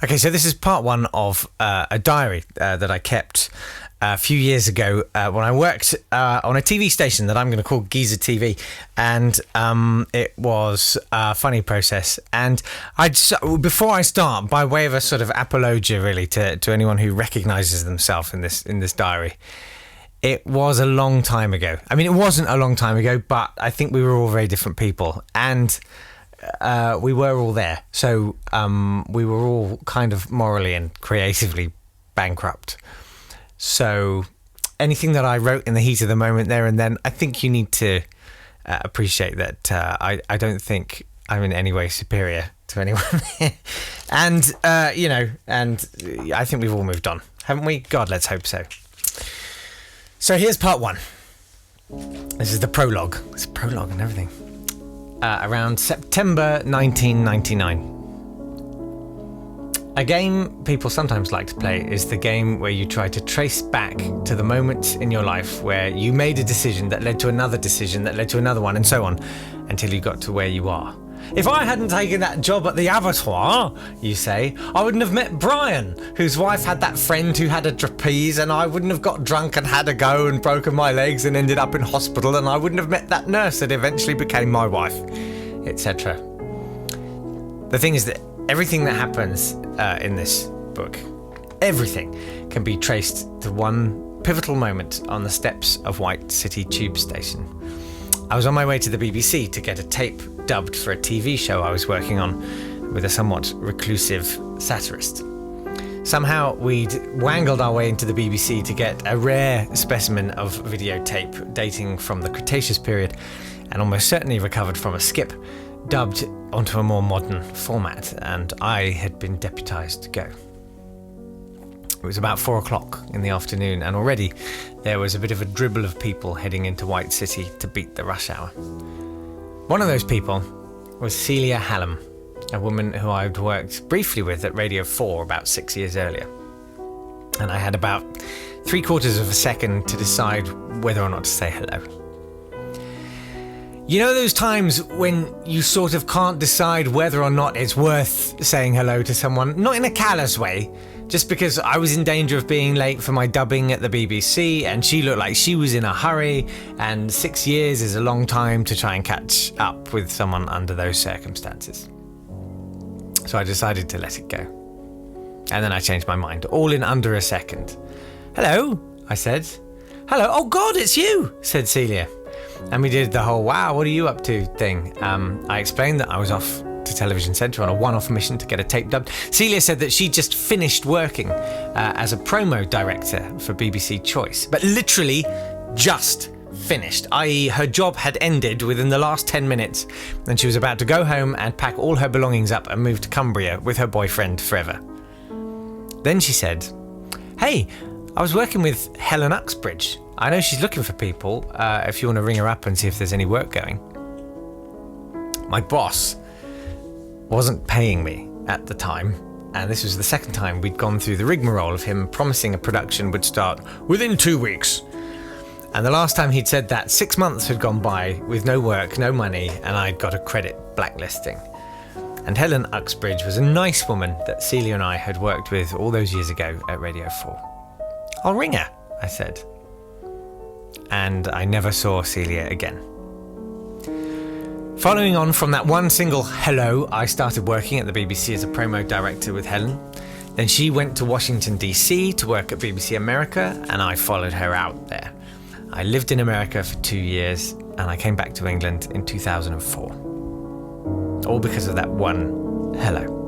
Okay, so this is part one of a diary that I kept a few years ago when I worked on a TV station that I'm going to call Geezer TV, and it was a funny process. And before I start, by way of a sort of apologia, really, to anyone who recognises themselves in this diary, it was a long time ago. I mean, it wasn't a long time ago, but I think we were all very different people, and we were all there. So we were all kind of morally and creatively bankrupt. So anything that I wrote in the heat of the moment there and then, I think you need to appreciate that I don't think I'm in any way superior to anyone. And, and I think we've all moved on, haven't we? God, let's hope so. So here's part one. This is the prologue. It's a prologue and everything. Around September 1999. A game people sometimes like to play is the game where you try to trace back to the moment in your life where you made a decision that led to another decision that led to another one, and so on, until you got to where you are. If I hadn't taken that job at the abattoir, you say, I wouldn't have met Brian, whose wife had that friend who had a trapeze, and I wouldn't have got drunk and had a go and broken my legs and ended up in hospital, and I wouldn't have met that nurse that eventually became my wife, etc. The thing is that everything that happens in this book, everything can be traced to one pivotal moment on the steps of White City Tube Station. I was on my way to the BBC to get a tape dubbed for a TV show I was working on with a somewhat reclusive satirist. Somehow we'd wangled our way into the BBC to get a rare specimen of videotape dating from the Cretaceous period, and almost certainly recovered from a skip, dubbed onto a more modern format, and I had been deputised to go. It was about 4 o'clock in the afternoon, and already there was a bit of a dribble of people heading into White City to beat the rush hour. One of those people was Celia Hallam, a woman who I'd worked briefly with at Radio 4 about 6 years earlier. And I had about 3/4 of a second to decide whether or not to say hello. You know those times when you sort of can't decide whether or not it's worth saying hello to someone, not in a callous way, just because I was in danger of being late for my dubbing at the BBC, and she looked like she was in a hurry, and 6 years is a long time to try and catch up with someone under those circumstances. So I decided to let it go. And then I changed my mind, all in under a second. Hello, I said. Hello, oh God, it's you, said Celia. And we did the whole, wow, what are you up to thing. I explained that I was off to Television Centre on a one-off mission to get a tape dubbed. Celia said that she just finished working as a promo director for BBC Choice, but literally just finished, i.e. her job had ended within the last 10 minutes, and she was about to go home and pack all her belongings up and move to Cumbria with her boyfriend forever. Then she said, hey, I was working with Helen Uxbridge. I know she's looking for people, if you want to ring her up and see if there's any work going. My boss wasn't paying me at the time, and this was the second time we'd gone through the rigmarole of him promising a production would start within 2 weeks. And the last time he'd said that, 6 months had gone by with no work, no money, and I'd got a credit blacklisting. And Helen Uxbridge was a nice woman that Celia and I had worked with all those years ago at Radio 4. I'll ring her, I said. And I never saw Celia again. Following on from that one single hello, I started working at the BBC as a promo director with Helen. Then she went to Washington, D.C. to work at BBC America, and I followed her out there. I lived in America for 2 years, and I came back to England in 2004. All because of that one hello.